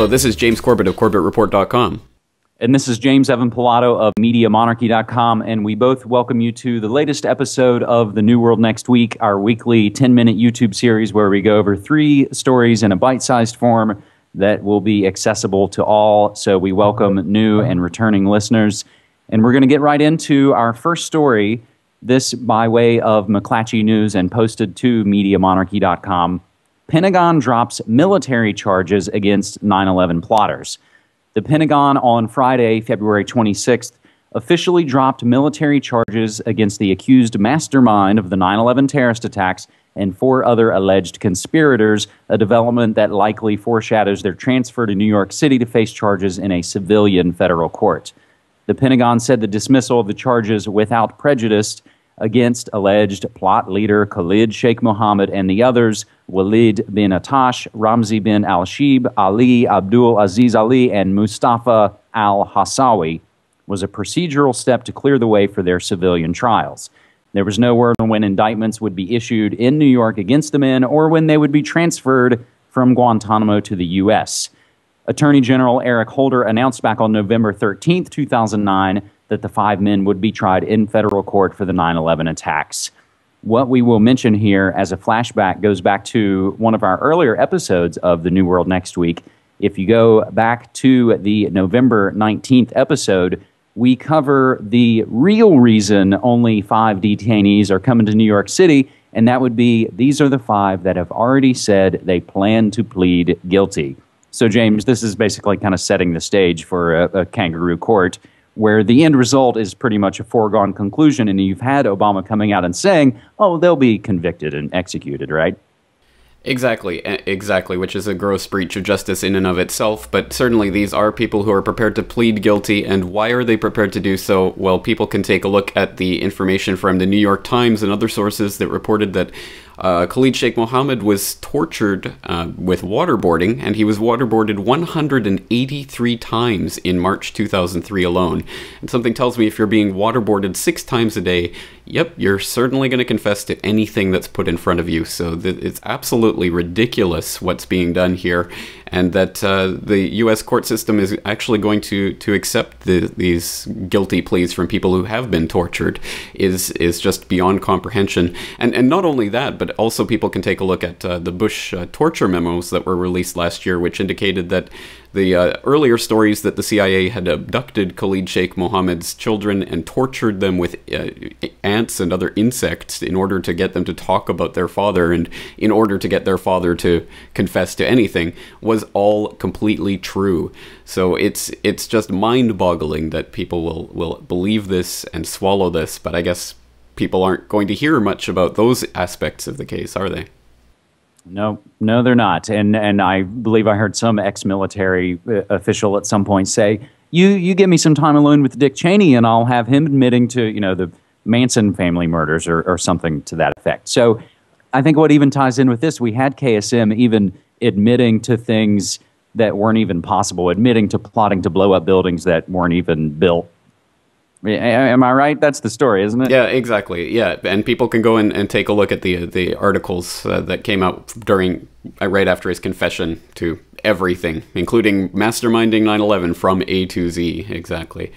Hello, this is James Corbett of CorbettReport.com. And this is James Evan Pilato of MediaMonarchy.com, and we both welcome you to the latest episode of The New World Next Week, our weekly 10-minute YouTube series where we go over 3 stories in a bite-sized form that will be accessible to all. So we welcome new and returning listeners. And we're going to get right into our first story, this by way of McClatchy News and posted to MediaMonarchy.com. Pentagon drops military charges against 9/11 plotters. The Pentagon on Friday, February 26th, officially dropped military charges against the accused mastermind of the 9/11 terrorist attacks and 4 other alleged conspirators, a development that likely foreshadows their transfer to New York City to face charges in a civilian federal court. The Pentagon said the dismissal of the charges without prejudice against alleged plot leader Khalid Sheikh Mohammed and the others, Walid bin Atash, Ramzi bin al-Shib, Ali Abdul Aziz Ali, and Mustafa al-Hassawi, was a procedural step to clear the way for their civilian trials. There was no word on when indictments would be issued in New York against the men or when they would be transferred from Guantanamo to the U.S. Attorney General Eric Holder announced back on November 13, 2009, that the 5 men would be tried in federal court for the 9/11 attacks. What we will mention here as a flashback goes back to one of our earlier episodes of The New World Next Week. If you go back to the November 19th episode, we cover the real reason only 5 detainees are coming to New York City, and that would be these are the 5 that have already said they plan to plead guilty. So, James, this is basically kind of setting the stage for a kangaroo court, where the end result is pretty much a foregone conclusion, and you've had Obama coming out and saying, oh, they'll be convicted and executed, right? Exactly, which is a gross breach of justice in and of itself, but certainly these are people who are prepared to plead guilty, and why are they prepared to do so? Well, people can take a look at the information from the New York Times and other sources that reported that Khalid Sheikh Mohammed was tortured with waterboarding, and he was waterboarded 183 times in March 2003 alone. And something tells me if you're being waterboarded 6 times a day, yep, you're certainly going to confess to anything that's put in front of you. So it's absolutely ridiculous what's being done here, and that the U.S. court system is actually going to accept these guilty pleas from people who have been tortured is just beyond comprehension. And not only that, but also people can take a look at the Bush torture memos that were released last year, which indicated that the earlier stories that the CIA had abducted Khalid Sheikh Mohammed's children and tortured them with ants and other insects in order to get them to talk about their father and in order to get their father to confess to anything was all completely true. So it's just mind-boggling that people will believe this and swallow this, but I guess people aren't going to hear much about those aspects of the case, are they? No, they're not. And I believe I heard some ex-military official at some point say, you give me some time alone with Dick Cheney and I'll have him admitting to, the Manson family murders or something to that effect. So I think what even ties in with this, we had KSM even admitting to things that weren't even possible, admitting to plotting to blow up buildings that weren't even built. Am I right? That's the story, isn't it? Yeah, exactly. Yeah, and people can go and take a look at the articles that came out right after his confession to everything, including masterminding 9/11 from A to Z. Exactly.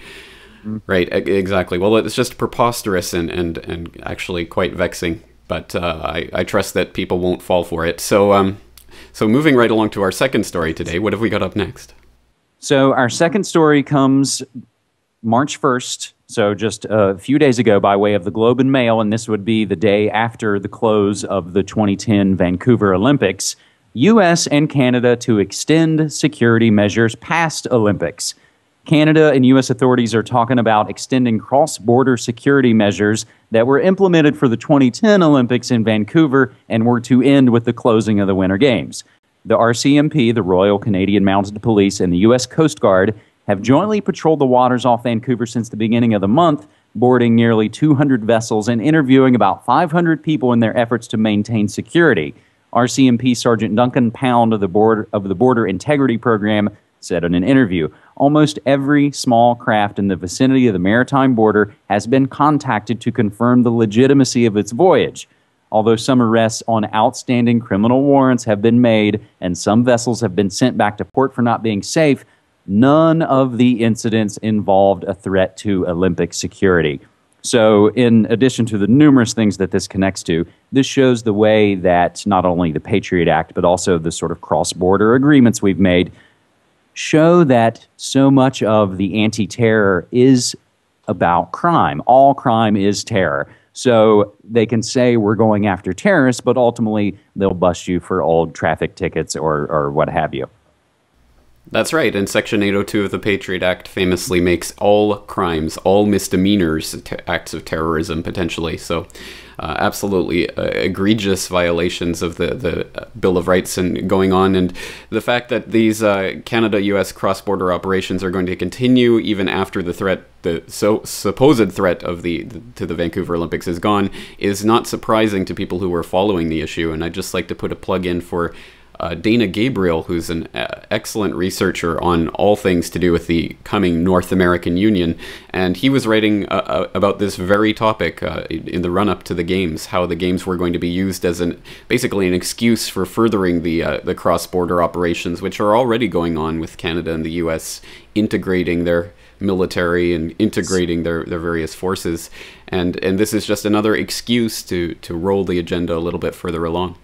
Mm-hmm. Right. Exactly. Well, it's just preposterous and actually quite vexing. But I trust that people won't fall for it. So moving right along to our second story today, what have we got up next? So our second story comes March 1st, so just a few days ago, by way of the Globe and Mail, and this would be the day after the close of the 2010 Vancouver Olympics. U.S. and Canada to extend security measures past Olympics. Canada and U.S. authorities are talking about extending cross-border security measures that were implemented for the 2010 Olympics in Vancouver and were to end with the closing of the Winter Games. The RCMP, the Royal Canadian Mounted Police, and the U.S. Coast Guard have jointly patrolled the waters off Vancouver since the beginning of the month, boarding nearly 200 vessels and interviewing about 500 people in their efforts to maintain security. RCMP Sergeant Duncan Pound of the Border Integrity Program said in an interview, almost every small craft in the vicinity of the maritime border has been contacted to confirm the legitimacy of its voyage. although some arrests on outstanding criminal warrants have been made and some vessels have been sent back to port for not being safe, none of the incidents involved a threat to Olympic security. So in addition to the numerous things that this connects to, this shows the way that not only the Patriot Act, but also the sort of cross-border agreements we've made show that so much of the anti-terror is about crime. All crime is terror. So they can say we're going after terrorists, but ultimately they'll bust you for old traffic tickets or what have you. That's right, and Section 802 of the Patriot Act famously makes all crimes, all misdemeanors, acts of terrorism, potentially. So absolutely egregious violations of the Bill of Rights and going on. And the fact that these Canada-U.S. cross-border operations are going to continue even after the threat, the supposed threat of to the Vancouver Olympics is gone, is not surprising to people who are following the issue. And I'd just like to put a plug in for Dana Gabriel, who's an excellent researcher on all things to do with the coming North American Union, and he was writing about this very topic in the run-up to the games, how the games were going to be used as basically an excuse for furthering the cross-border operations, which are already going on with Canada and the U.S. integrating their military and integrating their various forces, and this is just another excuse to roll the agenda a little bit further along.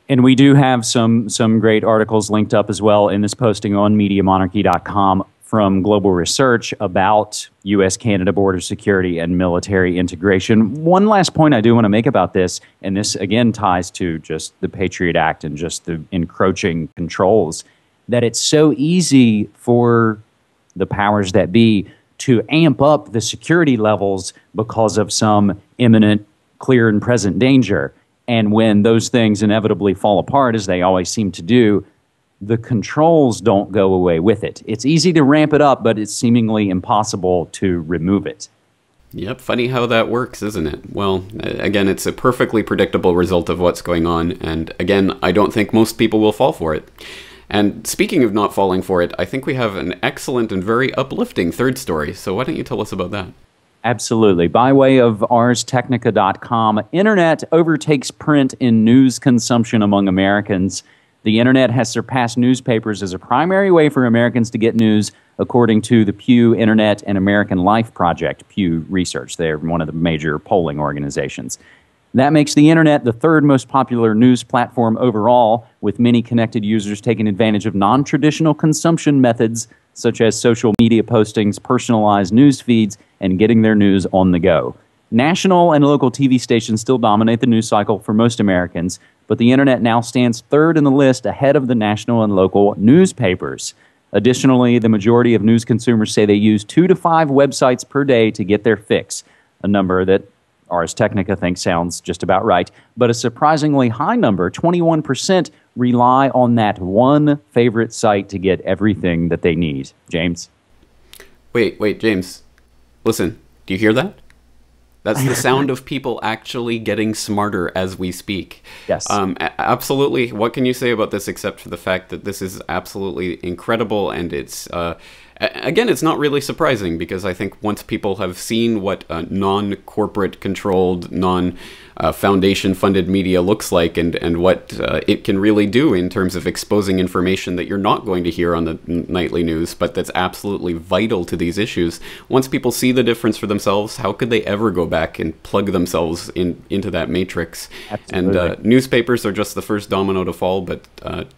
And we do have some great articles linked up as well in this posting on MediaMonarchy.com from Global Research about U.S.-Canada border security and military integration. One last point I do want to make about this, and this again ties to just the Patriot Act and just the encroaching controls, that it's so easy for the powers that be to amp up the security levels because of some imminent, clear and present danger. And when those things inevitably fall apart, as they always seem to do, the controls don't go away with it. It's easy to ramp it up, but it's seemingly impossible to remove it. Yep, funny how that works, isn't it? Well, again, it's a perfectly predictable result of what's going on, and again, I don't think most people will fall for it. And speaking of not falling for it, I think we have an excellent and very uplifting third story, so why don't you tell us about that? Absolutely. By way of arstechnica.com, Internet overtakes print in news consumption among Americans. The Internet has surpassed newspapers as a primary way for Americans to get news, according to the Pew Internet and American Life Project, Pew Research. They're one of the major polling organizations. That makes the Internet the third most popular news platform overall, with many connected users taking advantage of non-traditional consumption methods such as social media postings, personalized news feeds, and getting their news on the go. National and local TV stations still dominate the news cycle for most Americans, but the Internet now stands third in the list ahead of the national and local newspapers. Additionally, the majority of news consumers say they use 2 to 5 websites per day to get their fix, a number that Ars Technica thinks sounds just about right, but a surprisingly high number, 21%, rely on that one favorite site to get everything that they need. James? Wait, James. Listen, do you hear that? That's the sound of people actually getting smarter as we speak. Yes. Absolutely. What can you say about this except for the fact that this is absolutely incredible, and it's... Again, it's not really surprising because I think once people have seen what non-corporate controlled, non-foundation funded media looks like and what it can really do in terms of exposing information that you're not going to hear on the nightly news, but that's absolutely vital to these issues. Once people see the difference for themselves, how could they ever go back and plug themselves into that matrix? Absolutely. And newspapers are just the first domino to fall, but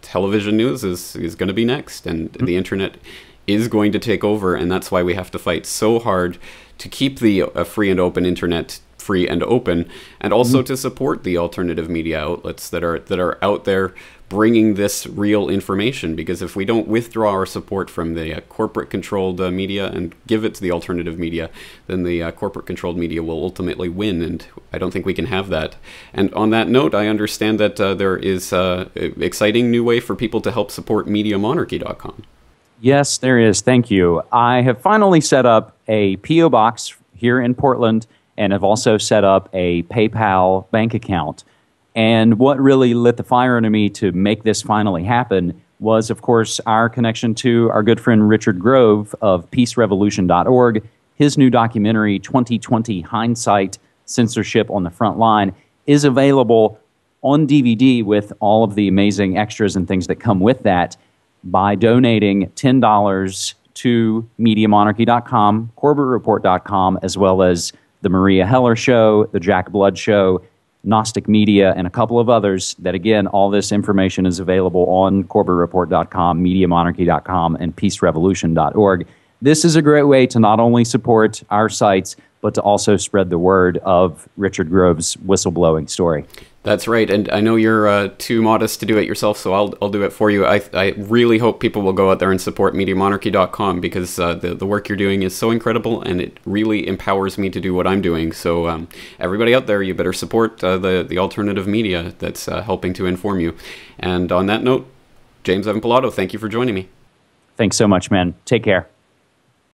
television news is going to be next, and the internet is going to take over, and that's why we have to fight so hard to keep the free and open internet free and open, and also to support the alternative media outlets that are out there bringing this real information. Because if we don't withdraw our support from the corporate-controlled media and give it to the alternative media, then the corporate-controlled media will ultimately win, and I don't think we can have that. And on that note, I understand that there is an exciting new way for people to help support MediaMonarchy.com. Yes, there is. Thank you. I have finally set up a P.O. box here in Portland and have also set up a PayPal bank account. And what really lit the fire under me to make this finally happen was, of course, our connection to our good friend Richard Grove of peacerevolution.org, his new documentary, 2020 Hindsight, Censorship on the Front Line. is available on DVD with all of the amazing extras and things that come with that by donating $10 to MediaMonarchy.com, CorbettReport.com, as well as the Maria Heller Show, the Jack Blood Show, Gnostic Media, and a couple of others that, again, all this information is available on CorbettReport.com, MediaMonarchy.com, and PeaceRevolution.org. This is a great way to not only support our sites, but to also spread the word of Richard Grove's whistleblowing story. That's right, and I know you're too modest to do it yourself, so I'll do it for you. I really hope people will go out there and support MediaMonarchy.com, because the work you're doing is so incredible, and it really empowers me to do what I'm doing. So everybody out there, you better support the alternative media that's helping to inform you. And on that note, James Evan Pilato, thank you for joining me. Thanks so much, man. Take care.